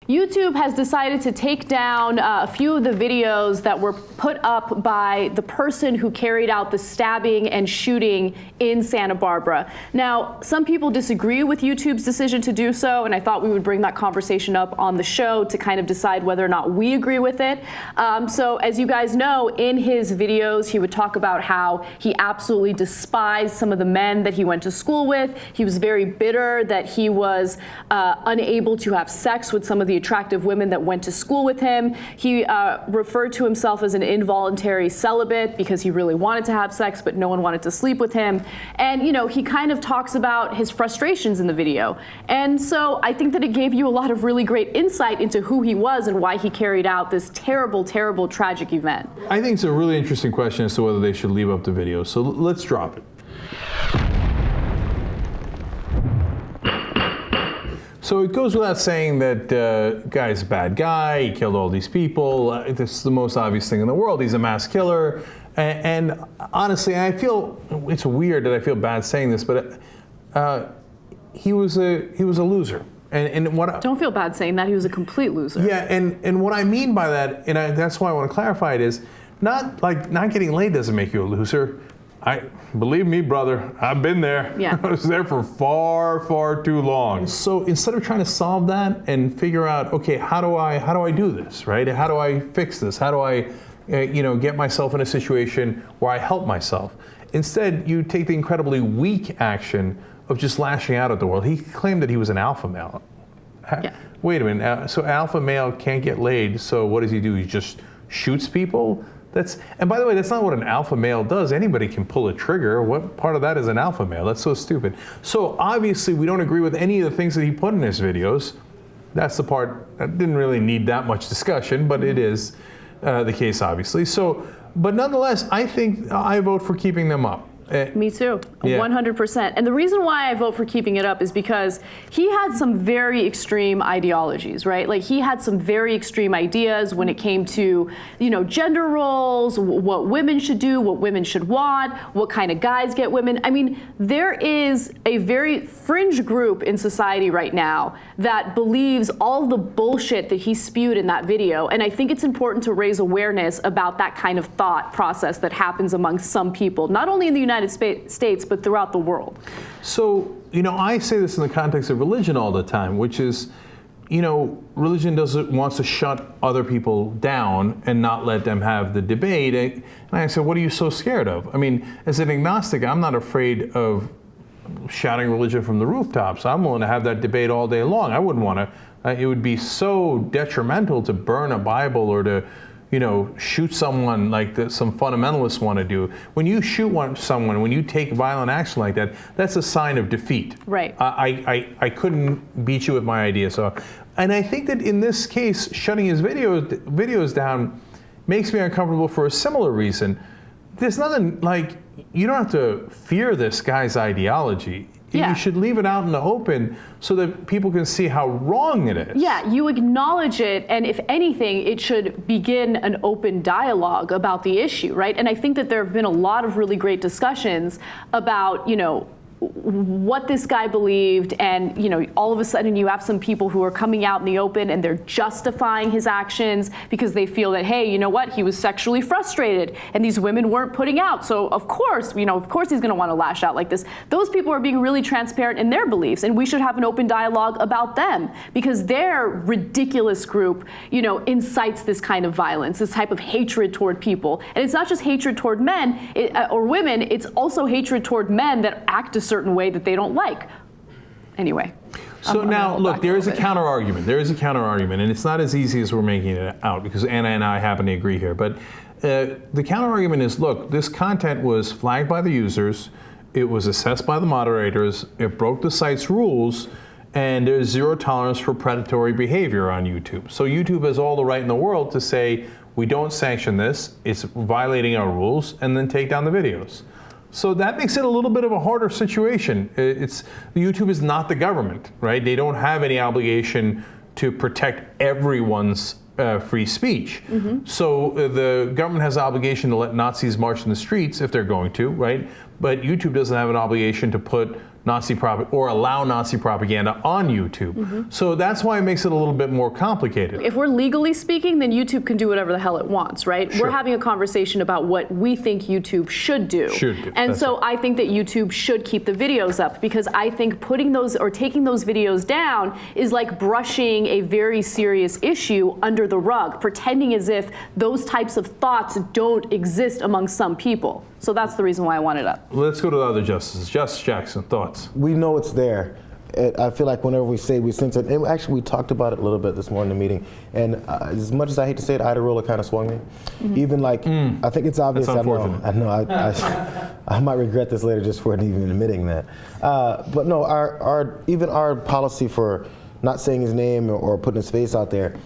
YouTube has decided to take down a few of the videos that were put up by the person who carried out the stabbing and shooting in Santa Barbara. Now, some people disagree with YouTube's decision to do so, and I thought we would bring that conversation up on the show to kind of decide whether or not we agree with it. So as you guys know, in his videos, he would talk about how he absolutely despised some of the men that he went to school with. He was very bitter that he was unable to have sex with some of the attractive women that went to school with him. He referred to himself as an involuntary celibate because he really wanted to have sex, but no one wanted to sleep with him. And, you know, he kind of talks about his frustrations in the video. And so I think that it gave you a lot of really great insight into who he was and why he carried out this terrible, terrible, tragic event. I think it's a really interesting question as to whether they should leave up the video. So let's drop it. So it goes without saying that guy's a bad guy. He killed all these people. This is the most obvious thing in the world. He's a mass killer. And honestly, I feel it's weird that I feel bad saying this, but he was a loser. And what don't feel bad saying that. He was a complete loser. Yeah, and what I mean by that, and that's why I want to clarify it, is not getting laid doesn't make you a loser. Believe me, brother, I've been there. Yeah. I was there for far, far too long. So instead of trying to solve that and figure out, okay, how do I do this, right? How do I fix this? How do I, get myself in a situation where I help myself? Instead, you take the incredibly weak action of just lashing out at the world. He claimed that he was an alpha male. Yeah. Wait a minute. So alpha male can't get laid. So what does he do? He just shoots people? And by the way, that's not what an alpha male does. Anybody can pull a trigger. What part of that is an alpha male? That's so stupid. So obviously we don't agree with any of the things that he put in his videos. That's the part that didn't really need that much discussion, but it is the case, obviously. So, but nonetheless, I think I vote for keeping them up. Me too, 100%. And the reason why I vote for keeping it up is because he had some very extreme ideologies, right? Like he had some very extreme ideas when it came to, gender roles, what women should do, what women should want, what kind of guys get women. I mean, there is a very fringe group in society right now that believes all the bullshit that he spewed in that video. And I think it's important to raise awareness about that kind of thought process that happens among some people, not only in the United States, but throughout the world. So, I say this in the context of religion all the time, which is, religion wants to shut other people down and not let them have the debate. And I said, what are you so scared of? I mean, as an agnostic, I'm not afraid of shouting religion from the rooftops. I'm willing to have that debate all day long. I wouldn't want to, it would be so detrimental to burn a Bible or to shoot someone like some fundamentalists want to do. When you shoot someone, when you take violent action like that, that's a sign of defeat. Right. I couldn't beat you with my idea. So, and I think that in this case, shutting his videos down makes me uncomfortable for a similar reason. There's nothing like, you don't have to fear this guy's ideology. Yeah. You should leave it out in the open so that people can see how wrong it is. Yeah, you acknowledge it, and if anything, it should begin an open dialogue about the issue, right? And I think that there have been a lot of really great discussions about, what this guy believed, and all of a sudden you have some people who are coming out in the open and they're justifying his actions because they feel that, hey, you know what, he was sexually frustrated and these women weren't putting out, so of course he's going to want to lash out like this. Those people are being really transparent in their beliefs, and we should have an open dialogue about them because their ridiculous group incites this kind of violence, this type of hatred toward people. And it's not just hatred toward men or women, it's also hatred toward men that act a certain way that they don't like. Anyway. So now, look, there is a counter argument. There is a counter argument, and it's not as easy as we're making it out because Anna and I happen to agree here. But the counter argument is, look, this content was flagged by the users, it was assessed by the moderators, it broke the site's rules, and there's zero tolerance for predatory behavior on YouTube. So YouTube has all the right in the world to say, we don't sanction this, it's violating our rules, and then take down the videos. So that makes it a little bit of a harder situation. YouTube is not the government, right? They don't have any obligation to protect everyone's free speech. Mm-hmm. So the government has an obligation to let Nazis march in the streets if they're going to, right? But YouTube doesn't have an obligation to put or allow Nazi propaganda on YouTube. So that's why it makes it a little bit more complicated. If we're legally speaking, then YouTube can do whatever the hell it wants, right? Sure. We're having a conversation about what we think YouTube should do. And That's so I think that YouTube should keep the videos up, because I think putting those or taking those videos down is like brushing a very serious issue under the rug, pretending as if those types of thoughts don't exist among some people. So that's the reason why I want it up. Let's go to the other justices. Justice Jackson, thoughts? We know it's there. I feel like whenever we say we censor it, and actually we talked about it a little bit this morning in the meeting, and as much as I hate to say it, Ida Roller kind of swung me. Even like, I think it's obvious. That's unfortunate. I know. I might regret this later just for even admitting that. But no, even our policy for not saying his name or putting his face out there,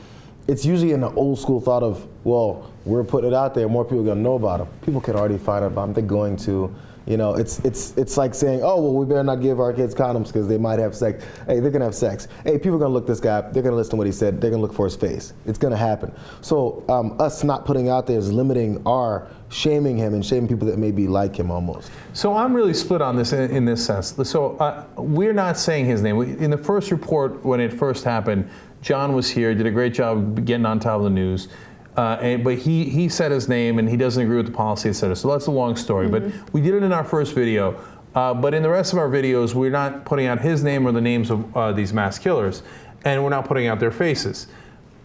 it's usually in the old school thought of, well, we're putting it out there, more people are gonna know about him. People can already find out about him. They're going to. You know, it's like saying, oh, well, we better not give our kids condoms because they might have sex. Hey, they're gonna have sex. Hey, people are gonna look this guy up. They're gonna listen to what he said. They're gonna look for his face. It's gonna happen. So us not putting out there is limiting our shaming him and shaming people that may be like him almost. So I'm really split on this in this sense. So we're not saying his name. In the first report, when it first happened, John was here, did a great job getting on top of the news. But he said his name, and he doesn't agree with the policy, et cetera. So that's a long story. But we did it in our first video. But in the rest of our videos, we're not putting out his name or the names of these mass killers, and we're not putting out their faces.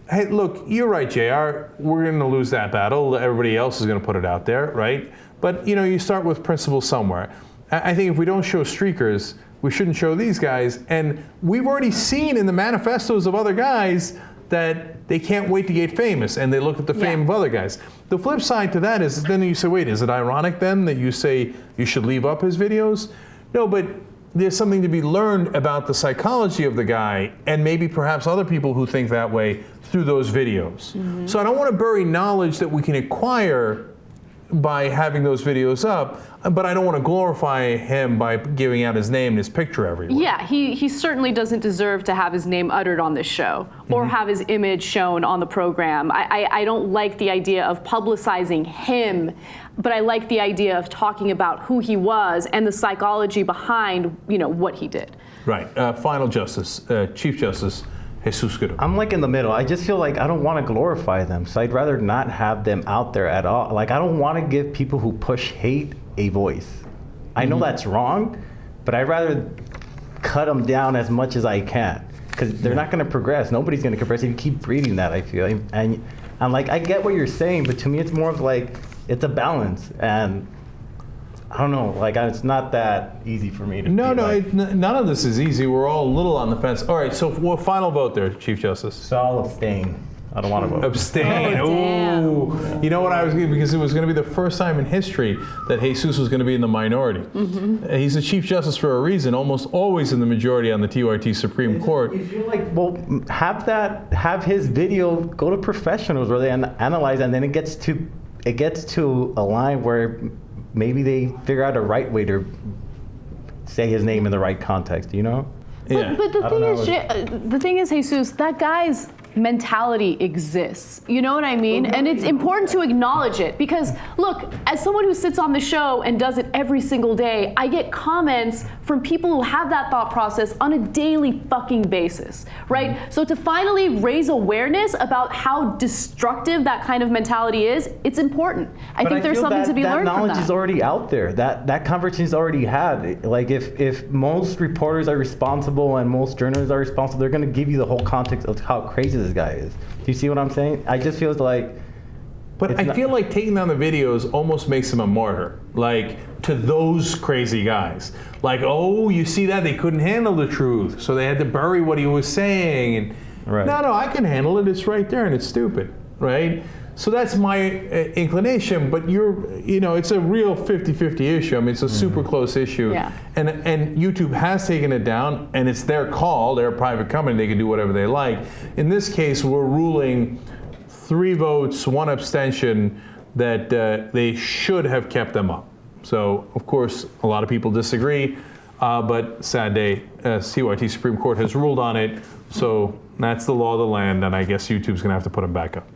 Hey, look, you're right, JR. We're going to lose that battle. Everybody else is going to put it out there, right? But you start with principles somewhere. I think if we don't show streakers, we shouldn't show these guys. And we've already seen in the manifestos of other guys that they can't wait to get famous, and they look at the fame of other guys. The flip side to that is then you say, wait, is it ironic then that you say you should leave up his videos? No, but there's something to be learned about the psychology of the guy, and maybe perhaps other people who think that way through those videos. So I don't want to bury knowledge that we can acquire by having those videos up, but I don't want to glorify him by giving out his name and his picture everywhere. Yeah, he certainly doesn't deserve to have his name uttered on this show or have his image shown on the program. I don't like the idea of publicizing him, but I like the idea of talking about who he was and the psychology behind what he did. Right. Final Justice, Chief Justice Jesus Guru. I'm like in the middle. I just feel like I don't want to glorify them, so I'd rather not have them out there at all. Like, I don't want to give people who push hate a voice. I know that's wrong, but I'd rather cut them down as much as I can, because they're not going to progress. Nobody's going to progress if you keep breeding that, I feel. And I'm like, I get what you're saying, but to me it's more of like, it's a balance, and I don't know, like, it's not that easy for me to none of this is easy. We're all a little on the fence. All right, so final vote there, Chief Justice. So I'll abstain. I don't want to vote. Abstain. Oh, damn. You know what I was going to, because it was going to be the first time in history that Jesus was going to be in the minority. He's the Chief Justice for a reason, almost always in the majority on the TYT Supreme Court. If you're like, well, have his video go to professionals where they analyze, and then it gets to a line where maybe they figure out a right way to say his name in the right context, Yeah. But the thing is, Jesus, that guy's mentality exists. You know what I mean? And it's important to acknowledge it, because look, as someone who sits on the show and does it every single day, I get comments from people who have that thought process on a daily fucking basis, right? So to finally raise awareness about how destructive that kind of mentality is, it's important. I think there's something to be learned from that. That knowledge is already out there. That conversation is already had. Like, if most reporters are responsible and most journalists are responsible, they're going to give you the whole context of how crazy this guy is. Do you see what I'm saying? I just feel like. But I feel like taking down the videos almost makes him a martyr, like, to those crazy guys. Like, oh, you see that? They couldn't handle the truth, so they had to bury what he was saying. And right. No, I can handle it. It's right there, and it's stupid, right? So that's my inclination, but it's a real 50-50 issue. I mean, it's a super close issue. Yeah. And YouTube has taken it down, and it's their call. They're a private company. They can do whatever they like. In this case, we're ruling 3 votes, 1 abstention, that they should have kept them up. So, of course, a lot of people disagree, but sad day, CYT Supreme Court has ruled on it. So that's the law of the land, and I guess YouTube's going to have to put them back up.